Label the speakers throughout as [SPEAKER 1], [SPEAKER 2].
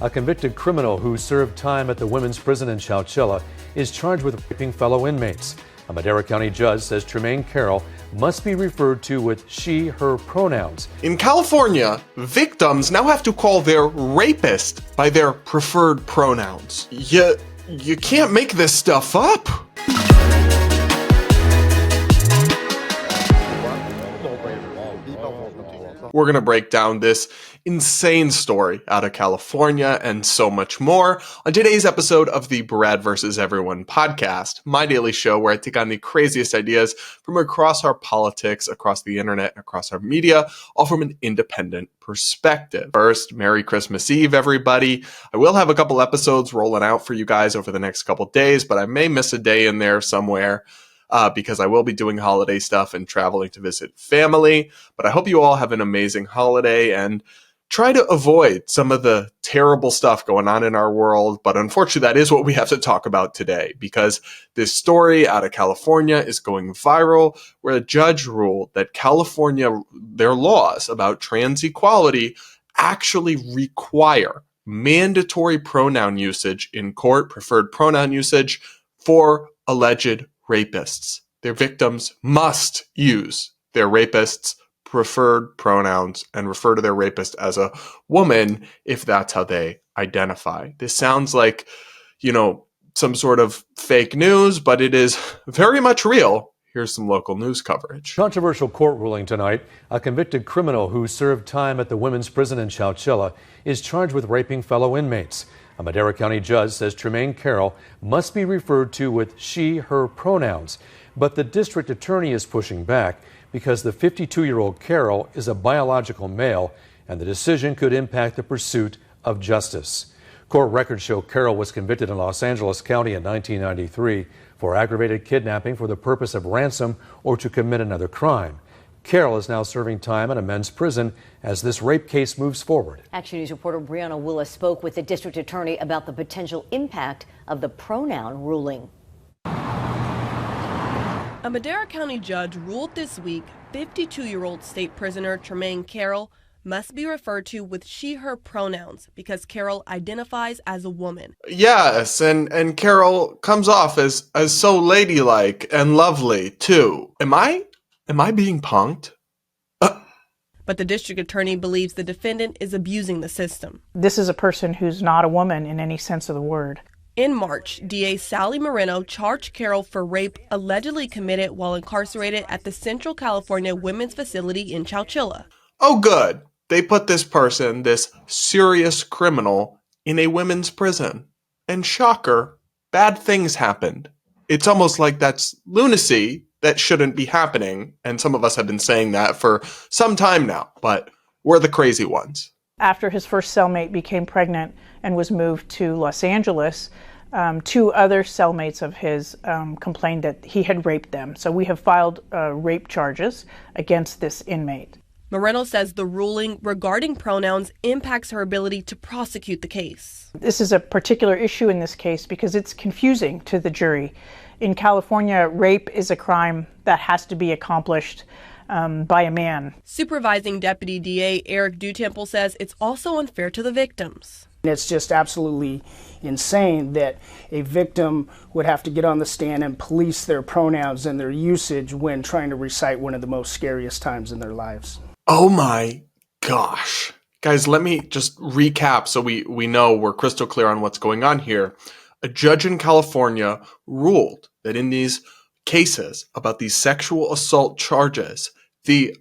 [SPEAKER 1] A convicted criminal who served time at the women's prison in Chowchilla is charged with raping fellow inmates. A Madera County judge says Tremaine Carroll must be referred to with she, her pronouns.
[SPEAKER 2] In California, victims now have to call their rapist by their preferred pronouns. You can't make this stuff up. We're going to break down this insane story out of California and so much more on today's episode of the Brad vs. Everyone podcast, my daily show where I take on the craziest ideas from across our politics, across the internet, across our media, all from an independent perspective. First, Merry Christmas Eve, everybody. I will have a couple episodes rolling out for you guys over the next couple days, but I may miss a day in there somewhere. Because I will be doing holiday stuff and traveling to visit family. But I hope you all have an amazing holiday and try to avoid some of the terrible stuff going on in our world. But unfortunately, that is what we have to talk about today, because this story out of California is going viral, where a judge ruled that California, their laws about trans equality actually require mandatory pronoun usage in court, preferred pronoun usage for alleged rapists. Their victims must use their rapist's preferred pronouns and refer to their rapist as a woman if that's how they identify. This sounds like, some sort of fake news, but it is very much real. Here's some local news coverage.
[SPEAKER 1] Controversial court ruling tonight. A convicted criminal who served time at the women's prison in Chowchilla is charged with raping fellow inmates. A Madera County judge says Tremaine Carroll must be referred to with she, her pronouns. But the district attorney is pushing back because the 52-year-old Carroll is a biological male, and the decision could impact the pursuit of justice. Court records show Carroll was convicted in Los Angeles County in 1993 for aggravated kidnapping for the purpose of ransom or to commit another crime. Carroll is now serving time in a men's prison as this rape case moves forward.
[SPEAKER 3] Action News reporter Brianna Willis spoke with the district attorney about the potential impact of the pronoun ruling.
[SPEAKER 4] A Madera County judge ruled this week 52-year-old state prisoner Tremaine Carroll must be referred to with she, her pronouns because Carroll identifies as a woman.
[SPEAKER 2] Yes, and Carroll comes off as so ladylike and lovely, too. Am I being punked?
[SPEAKER 4] But the district attorney believes the defendant is abusing the system.
[SPEAKER 5] This is a person who's not a woman in any sense of the word.
[SPEAKER 4] In March, DA Sally Moreno charged Carroll for rape allegedly committed while incarcerated at the Central California Women's Facility in Chowchilla.
[SPEAKER 2] Oh, good. They put this person, this serious criminal, in a women's prison. And shocker, bad things happened. It's almost like that's lunacy that shouldn't be happening. And some of us have been saying that for some time now, but we're the crazy ones.
[SPEAKER 5] After his first cellmate became pregnant and was moved to Los Angeles, two other cellmates of his complained that he had raped them. So we have filed rape charges against this inmate.
[SPEAKER 4] Moreno says the ruling regarding pronouns impacts her ability to prosecute the case.
[SPEAKER 5] This is a particular issue in this case because it's confusing to the jury. In California, rape is a crime that has to be accomplished by a man.
[SPEAKER 4] Supervising Deputy DA Eric Dutemple says it's also unfair to the victims.
[SPEAKER 6] It's just absolutely insane that a victim would have to get on the stand and police their pronouns and their usage when trying to recite one of the most scariest times in their lives.
[SPEAKER 2] Oh my gosh. Guys, let me just recap so we know we're crystal clear on what's going on here. A judge in California ruled that in these cases about these sexual assault charges, the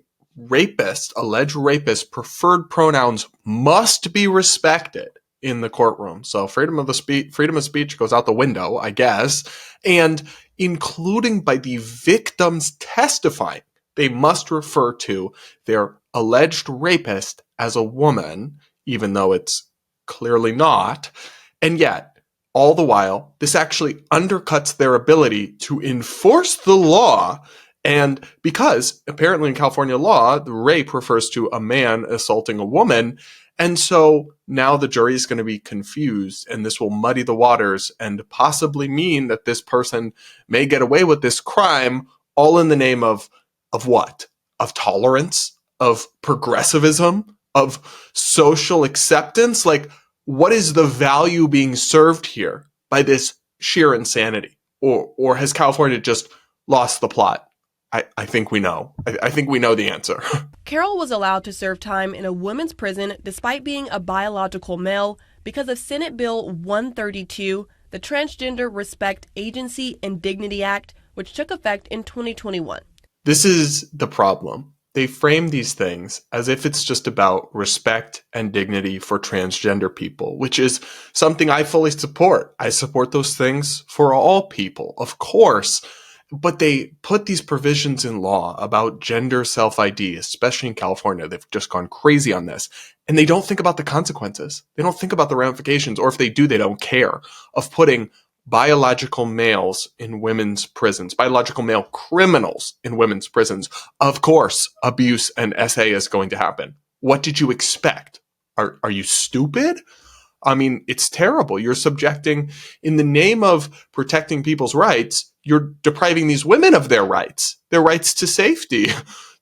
[SPEAKER 2] alleged rapist, preferred pronouns must be respected in the courtroom. So freedom of speech goes out the window, I guess, and including by the victims testifying, they must refer to their alleged rapist as a woman, even though it's clearly not. And yet, all the while, this actually undercuts their ability to enforce the law. And because apparently in California law, the rape refers to a man assaulting a woman. And so now the jury is going to be confused, and this will muddy the waters and possibly mean that this person may get away with this crime all in the name of what? Of tolerance, of progressivism, of social acceptance. Like, What is the value being served here by this sheer insanity? Or has California just lost the plot? I think we know. I think we know the answer.
[SPEAKER 4] Carroll was allowed to serve time in a women's prison despite being a biological male because of Senate Bill 132, the Transgender Respect Agency and Dignity Act, which took effect in 2021.
[SPEAKER 2] This is the problem. They frame these things as if it's just about respect and dignity for transgender people, which is something I fully support. I support those things for all people, of course. But they put these provisions in law about gender self-ID, especially in California. They've just gone crazy on this. And they don't think about the consequences. They don't think about the ramifications, or if they do, they don't care, of putting biological males in women's prisons, biological male criminals in women's prisons. Of course, abuse and SA is going to happen. What did you expect? Are you stupid? I mean, it's terrible. You're subjecting, in the name of protecting people's rights, you're depriving these women of their rights to safety,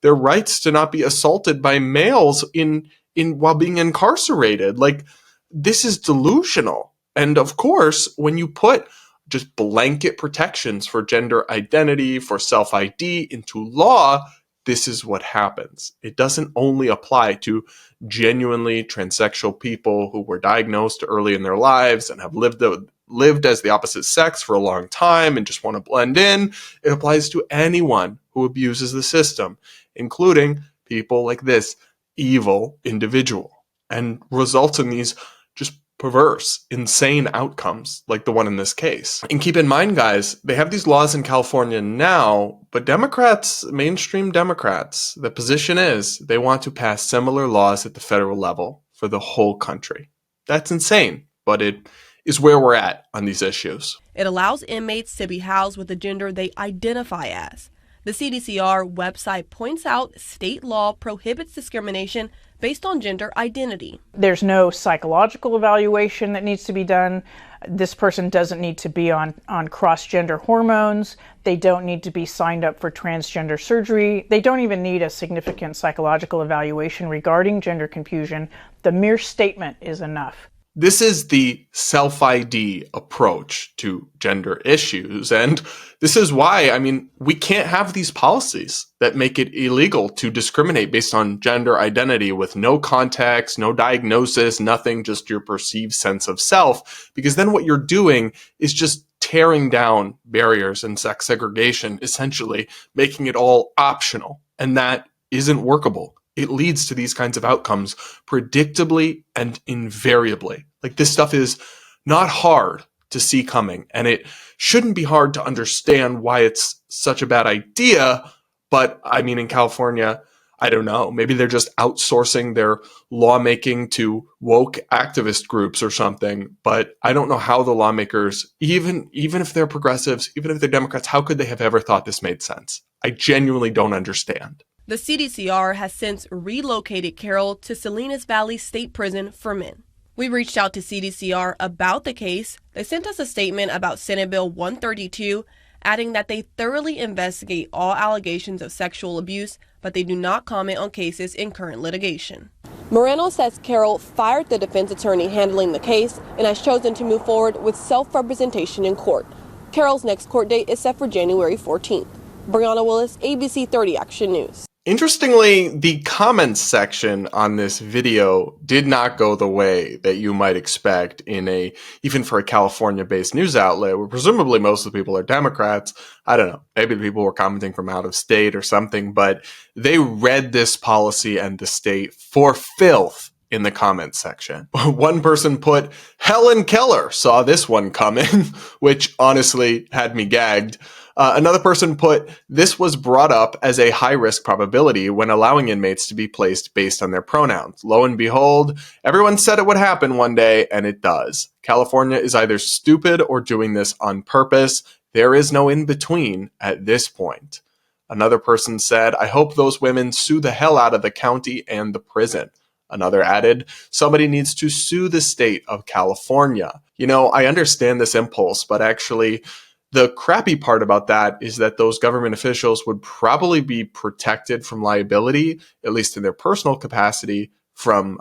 [SPEAKER 2] their rights to not be assaulted by males in while being incarcerated. Like, this is delusional. And of course, when you put just blanket protections for gender identity, for self-ID into law, this is what happens. It doesn't only apply to genuinely transsexual people who were diagnosed early in their lives and have lived as the opposite sex for a long time and just want to blend in. It applies to anyone who abuses the system, including people like this evil individual, and results in these just perverse, insane outcomes like the one in this case. And keep in mind, guys, they have these laws in California now, but Democrats, mainstream Democrats, the position is they want to pass similar laws at the federal level for the whole country. That's insane, but it is where we're at on these issues.
[SPEAKER 4] It allows inmates to be housed with the gender they identify as. The CDCR website points out state law prohibits discrimination based on gender identity.
[SPEAKER 5] There's no psychological evaluation that needs to be done. This person doesn't need to be on cross-gender hormones. They don't need to be signed up for transgender surgery. They don't even need a significant psychological evaluation regarding gender confusion. The mere statement is enough.
[SPEAKER 2] This is the self-ID approach to gender issues. And this is why, I mean, we can't have these policies that make it illegal to discriminate based on gender identity with no context, no diagnosis, nothing, just your perceived sense of self. Because then what you're doing is just tearing down barriers and sex segregation, essentially making it all optional. And that isn't workable. It leads to these kinds of outcomes predictably and invariably. Like, this stuff is not hard to see coming, and it shouldn't be hard to understand why it's such a bad idea. But I mean, in California, I don't know, maybe they're just outsourcing their lawmaking to woke activist groups or something. But I don't know how the lawmakers, even if they're progressives, even if they're Democrats, how could they have ever thought this made sense? I genuinely don't understand.
[SPEAKER 4] The CDCR has since relocated Carroll to Salinas Valley State Prison for men. We reached out to CDCR about the case. They sent us a statement about Senate Bill 132, adding that they thoroughly investigate all allegations of sexual abuse, but they do not comment on cases in current litigation. Moreno says Carroll fired the defense attorney handling the case and has chosen to move forward with self-representation in court. Carroll's next court date is set for January 14th. Brianna Willis, ABC 30 Action News.
[SPEAKER 2] Interestingly, the comments section on this video did not go the way that you might expect even for a California-based news outlet, where presumably most of the people are Democrats. I don't know, maybe the people were commenting from out of state or something, but they read this policy and the state for filth in the comments section. One person put, Helen Keller saw this one coming, which honestly had me gagged. Another person put, this was brought up as a high-risk probability when allowing inmates to be placed based on their pronouns. Lo and behold, everyone said it would happen one day, and it does. California is either stupid or doing this on purpose. There is no in-between at this point. Another person said, I hope those women sue the hell out of the county and the prison. Another added, somebody needs to sue the state of California. You know, I understand this impulse, but actually, the crappy part about that is that those government officials would probably be protected from liability, at least in their personal capacity, from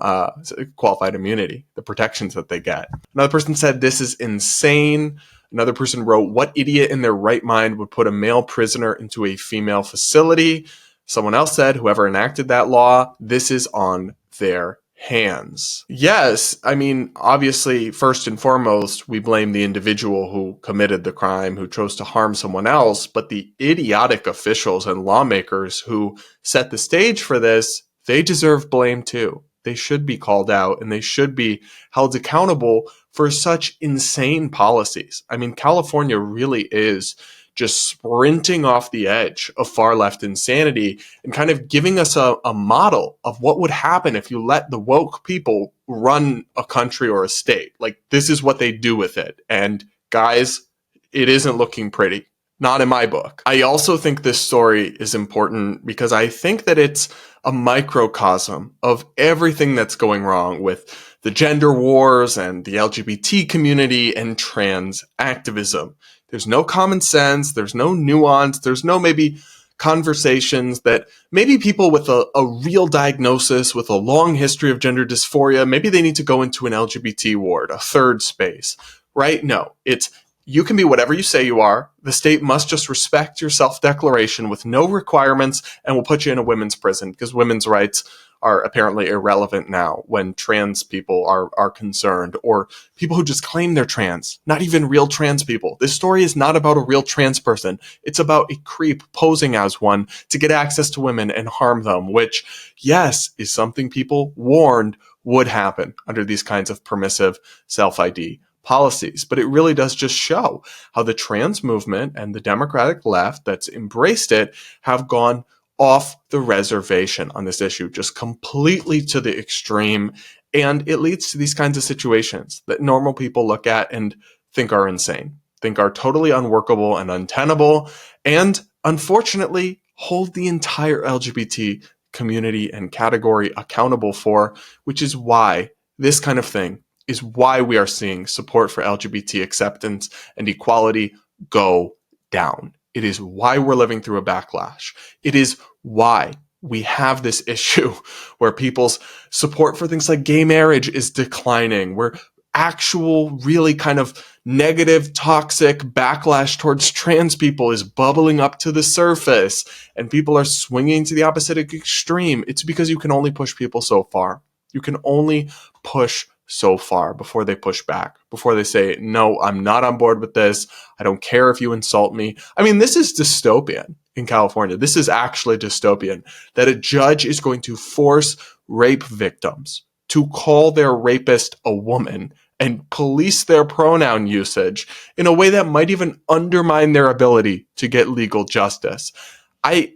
[SPEAKER 2] qualified immunity, the protections that they get. Another person said, this is insane. Another person wrote, what idiot in their right mind would put a male prisoner into a female facility? Someone else said, whoever enacted that law, this is on their hands. Yes, I mean, obviously, first and foremost, we blame the individual who committed the crime, who chose to harm someone else, but the idiotic officials and lawmakers who set the stage for this, they deserve blame too. They should be called out and they should be held accountable for such insane policies. I mean, California really is just sprinting off the edge of far left insanity and kind of giving us a model of what would happen if you let the woke people run a country or a state. Like, this is what they do with it. And guys, it isn't looking pretty. Not in my book. I also think this story is important because I think that it's a microcosm of everything that's going wrong with the gender wars and the LGBT community and trans activism. There's no common sense. There's no nuance. There's no maybe conversations that maybe people with a real diagnosis, with a long history of gender dysphoria, maybe they need to go into an LGBT ward, a third space, right? No, it's you can be whatever you say you are. The state must just respect your self-declaration with no requirements and will put you in a women's prison because women's rights are apparently irrelevant now when trans people are concerned, or people who just claim they're trans, not even real trans people. This story is not about a real trans person. It's about a creep posing as one to get access to women and harm them, which, yes, is something people warned would happen under these kinds of permissive self-ID policies. But it really does just show how the trans movement and the Democratic left that's embraced it have gone off the reservation on this issue, just completely to the extreme. And it leads to these kinds of situations that normal people look at and think are insane, think are totally unworkable and untenable, and unfortunately hold the entire LGBT community and category accountable for, which is why this kind of thing is why we are seeing support for LGBT acceptance and equality go down. It is why we're living through a backlash. It is why we have this issue where people's support for things like gay marriage is declining, where actual really kind of negative, toxic backlash towards trans people is bubbling up to the surface and people are swinging to the opposite extreme. It's because you can only push people so far. You can only push so far before they push back, before they say, no, I'm not on board with this. I don't care if you insult me. I mean, this is dystopian in California. This is actually dystopian that a judge is going to force rape victims to call their rapist a woman and police their pronoun usage in a way that might even undermine their ability to get legal justice. I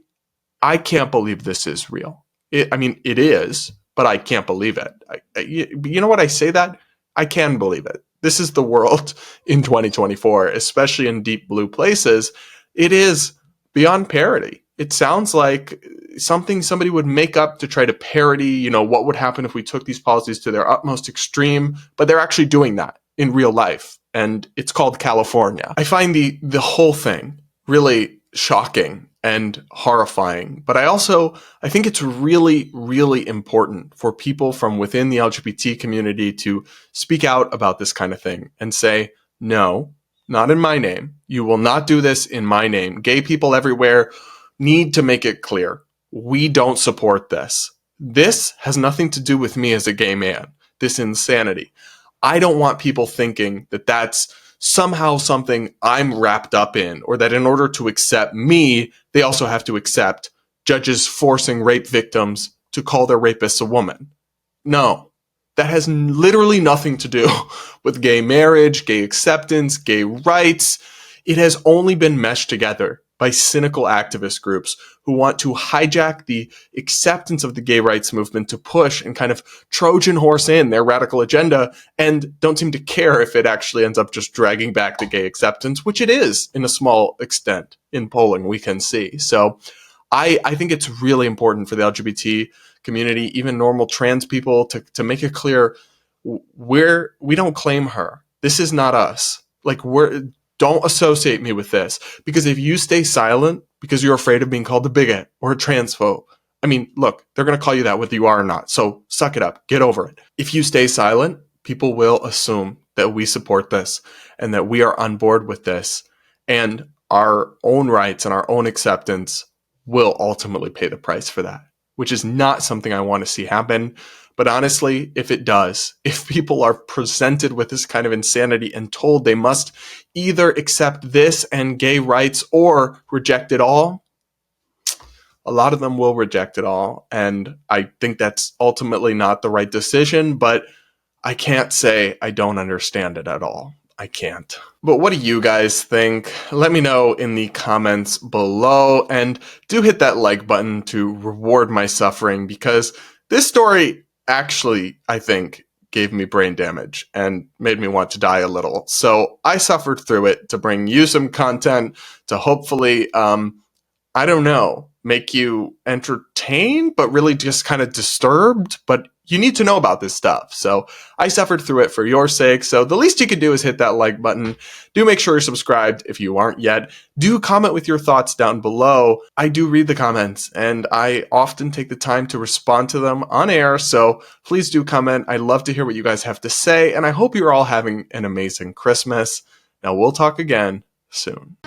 [SPEAKER 2] can't believe this is real. It is, but I can't believe it. You know what? I say that? I can believe it. This is the world in 2024, especially in deep blue places. It is beyond parody. It sounds like something somebody would make up to try to parody, what would happen if we took these policies to their utmost extreme, but they're actually doing that in real life. And it's called California. I find the whole thing really shocking and horrifying. But I think it's really, really important for people from within the LGBT community to speak out about this kind of thing and say, no, not in my name. You will not do this in my name. Gay people everywhere need to make it clear. We don't support this. This has nothing to do with me as a gay man, this insanity. I don't want people thinking that that's somehow something I'm wrapped up in, or that in order to accept me, they also have to accept judges forcing rape victims to call their rapists a woman. No, that has literally nothing to do with gay marriage, gay acceptance, gay rights. It has only been meshed together by cynical activist groups who want to hijack the acceptance of the gay rights movement to push and kind of Trojan horse in their radical agenda and don't seem to care if it actually ends up just dragging back the gay acceptance, which it is in a small extent in polling we can see. So I think it's really important for the LGBT community, even normal trans people, to make it clear we don't claim her. This is not us. Don't associate me with this, because if you stay silent because you're afraid of being called a bigot or a transphobe, I mean, look, they're going to call you that whether you are or not. So suck it up. Get over it. If you stay silent, people will assume that we support this and that we are on board with this. And our own rights and our own acceptance will ultimately pay the price for that, which is not something I want to see happen. But honestly, if it does, if people are presented with this kind of insanity and told they must either accept this and gay rights or reject it all, a lot of them will reject it all. And I think that's ultimately not the right decision, but I can't say I don't understand it at all. I can't. But what do you guys think? Let me know in the comments below, and do hit that like button to reward my suffering, because this story actually, I think, gave me brain damage and made me want to die a little. So I suffered through it to bring you some content to hopefully, I don't know, make you entertained, but really just kind of disturbed. But you need to know about this stuff. So I suffered through it for your sake. So the least you can do is hit that like button. Do make sure you're subscribed if you aren't yet. Do comment with your thoughts down below. I do read the comments, and I often take the time to respond to them on air. So please do comment. I love to hear what you guys have to say. And I hope you're all having an amazing Christmas. Now we'll talk again soon.